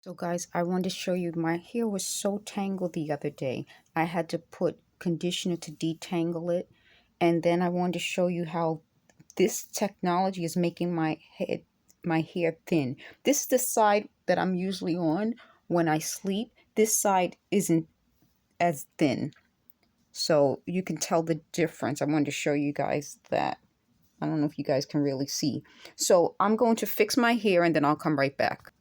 So guys, I wanted to show you my hair was so tangled the other day. I had to put conditioner to detangle it. And then I wanted to show you how this technology is making my hair thin. This is the side that I'm usually on when I sleep. This side isn't as thin. So you can tell the difference. I wanted to show you guys that. I don't know if you guys can really see. So I'm going to fix my hair and then I'll come right back.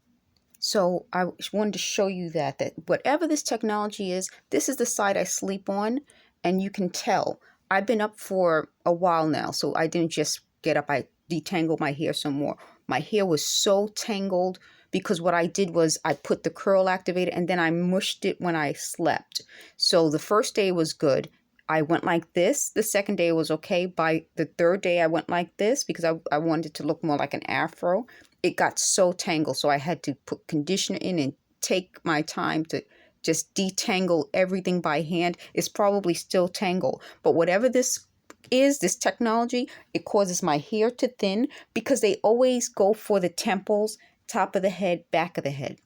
So I wanted to show you that whatever this technology is, this is the side I sleep on, and you can tell. I've been up for a while now, so I didn't just get up. I detangled my hair some more. My hair was so tangled because what I did was I put the curl activator and then I mushed it when I slept. So the first day was good. I went like this. The second day was okay. By the third day, I went like this because I wanted it to look more like an afro. It got so tangled, so I had to put conditioner in and take my time to just detangle everything by hand. It's probably still tangled, but whatever this is, this technology, it causes my hair to thin because they always go for the temples, top of the head, back of the head.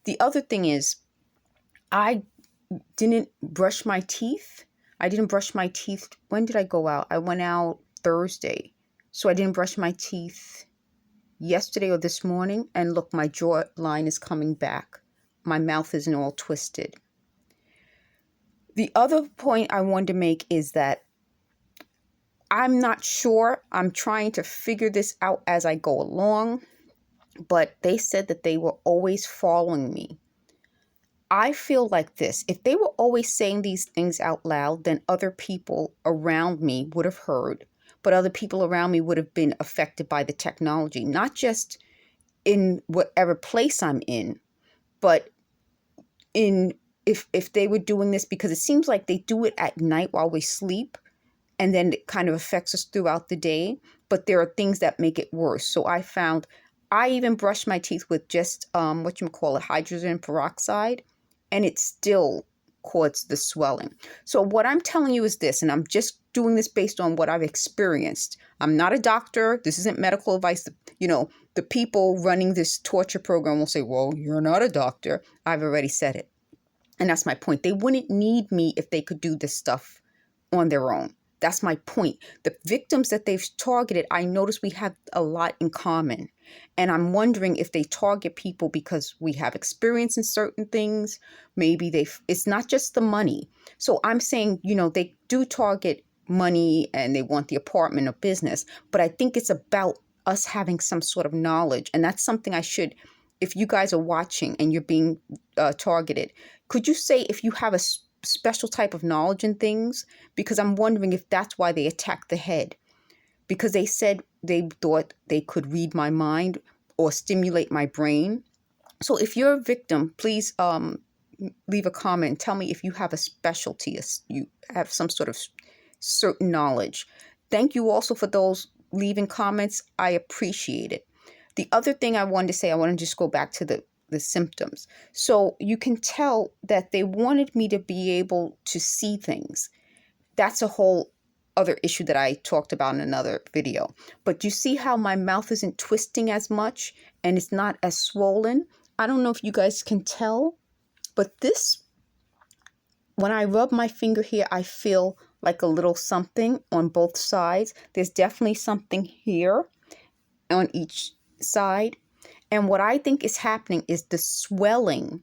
The other thing is, I didn't brush my teeth. I didn't brush my teeth. When did I go out? I went out Thursday. So I didn't brush my teeth yesterday or this morning. And look, my jawline is coming back. My mouth isn't all twisted. The other point I wanted to make is that I'm not sure. I'm trying to figure this out as I go along. But they said that they were always following me. I feel like this. If they were always saying these things out loud, then other people around me would have heard, but other people around me would have been affected by the technology, not just in whatever place I'm in, but in if they were doing this, because it seems like they do it at night while we sleep, and then it kind of affects us throughout the day. But there are things that make it worse. So I found I even brushed my teeth with just hydrogen peroxide, and it still caused the swelling. So what I'm telling you is this, and I'm just doing this based on what I've experienced. I'm not a doctor. This isn't medical advice. The people running this torture program will say, well, you're not a doctor. I've already said it. And that's my point. They wouldn't need me if they could do this stuff on their own. That's my point. The victims that they've targeted, I notice we have a lot in common. And I'm wondering if they target people because we have experience in certain things. Maybe it's not just the money. So I'm saying, they do target money and they want the apartment or business. But I think it's about us having some sort of knowledge. And that's something if you guys are watching and you're being targeted, could you say if you have a special type of knowledge in things? Because I'm wondering if that's why they attacked the head, because they said they thought they could read my mind or stimulate my brain. So if you're a victim, please leave a comment and tell me if you have a specialty, you have some sort of certain knowledge. Thank you also for those leaving comments. I appreciate it. The other thing I wanted to say, I want to just go back to the symptoms. So you can tell that they wanted me to be able to see things. That's a whole other issue that I talked about in another video. But you see how my mouth isn't twisting as much and it's not as swollen? I don't know if you guys can tell, but when I rub my finger here, I feel like a little something on both sides. There's definitely something here on each side. And what I think is happening is the swelling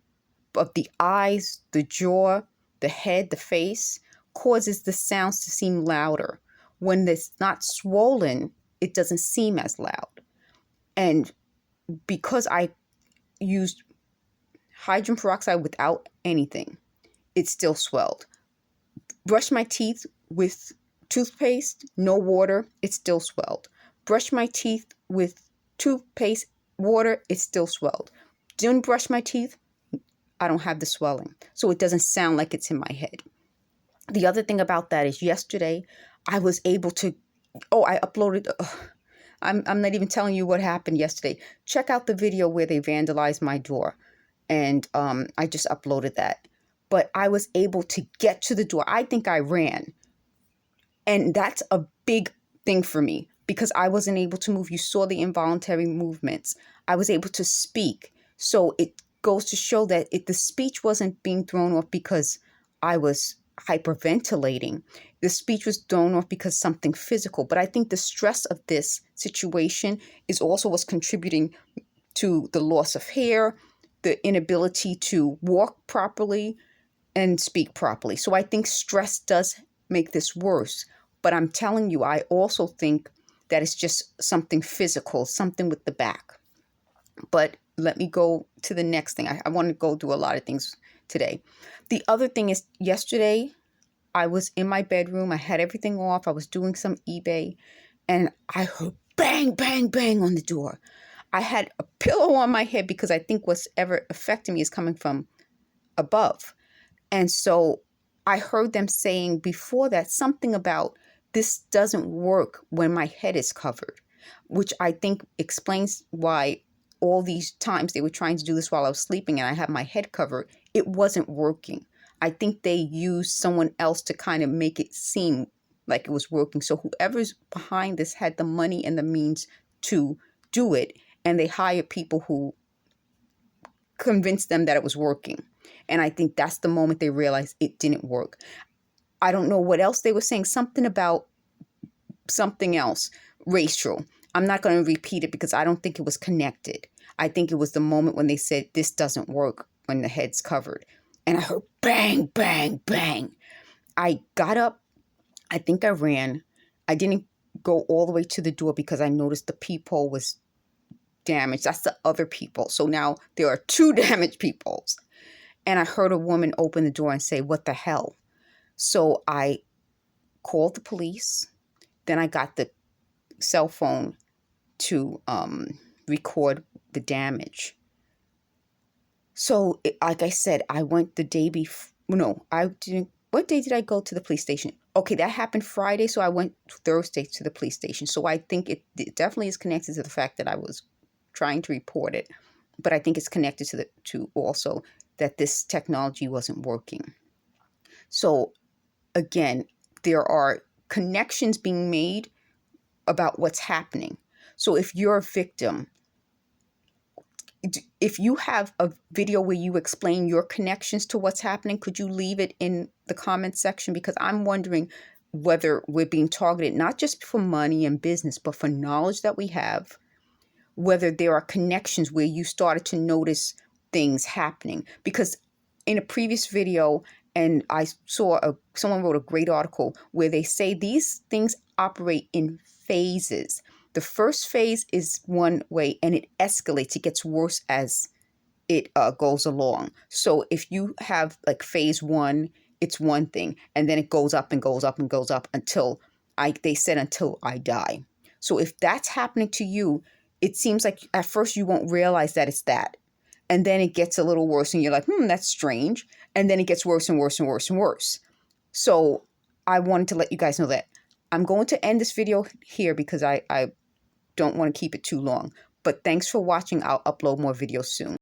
of the eyes, the jaw, the head, the face causes the sounds to seem louder. When it's not swollen, it doesn't seem as loud. And because I used hydrogen peroxide without anything, it still swelled. Brush my teeth with toothpaste, no water, it still swelled. Brush my teeth with toothpaste, water, it still swelled. Didn't brush my teeth, I don't have the swelling. So it doesn't sound like it's in my head. The other thing about that is yesterday I was able to, I uploaded, I'm not even telling you what happened yesterday. Check out the video where they vandalized my door. And I just uploaded that. But I was able to get to the door. I think I ran. And that's a big thing for me because I wasn't able to move. You saw the involuntary movements. I was able to speak. So it goes to show that the speech wasn't being thrown off because I was hyperventilating. The speech was thrown off because something physical. But I think the stress of this situation is also what's contributing to the loss of hair, the inability to walk properly and speak properly. So I think stress does make this worse. But I'm telling you, I also think that it's just something physical, something with the back. But let me go to the next thing. I want to go through a lot of things today. The other thing is, yesterday I was in my bedroom. I had everything off. I was doing some eBay, and I heard bang, bang, bang on the door. I had a pillow on my head because I think what's ever affecting me is coming from above. And so I heard them saying before that something about this doesn't work when my head is covered, which I think explains why all these times they were trying to do this while I was sleeping and I had my head covered, it wasn't working. I think they used someone else to kind of make it seem like it was working. So whoever's behind this had the money and the means to do it, and they hired people who convinced them that it was working. And I think that's the moment they realized it didn't work. I don't know what else they were saying, something about something else, racial. I'm not going to repeat it because I don't think it was connected. I think it was the moment when they said, this doesn't work when the head's covered. And I heard bang, bang, bang. I got up. I think I ran. I didn't go all the way to the door because I noticed the peephole was damaged. That's the other people. So now there are two damaged peoples. And I heard a woman open the door and say, what the hell? So I called the police. Then I got the cell phone to record the damage. So, like I said, I went the day before. No, I didn't. What day did I go to the police station? Okay, that happened Friday, so I went Thursday to the police station. So I think it definitely is connected to the fact that I was trying to report it. But I think it's connected to also that this technology wasn't working. So again, there are connections being made about what's happening. So if you're a victim, if you have a video where you explain your connections to what's happening, could you leave it in the comment section? Because I'm wondering whether we're being targeted, not just for money and business, but for knowledge that we have, whether there are connections where you started to notice things happening. Because in a previous video, and I saw someone wrote a great article where they say these things operate in phases. The first phase is one way and it escalates. It gets worse as it goes along. So if you have like phase one, it's one thing, and then it goes up and goes up and goes up until they said until I die. So if that's happening to you, it seems like at first you won't realize that it's that. And then it gets a little worse and you're like, that's strange. And then it gets worse and worse and worse and worse. So I wanted to let you guys know that. I'm going to end this video here because I don't want to keep it too long. But thanks for watching. I'll upload more videos soon.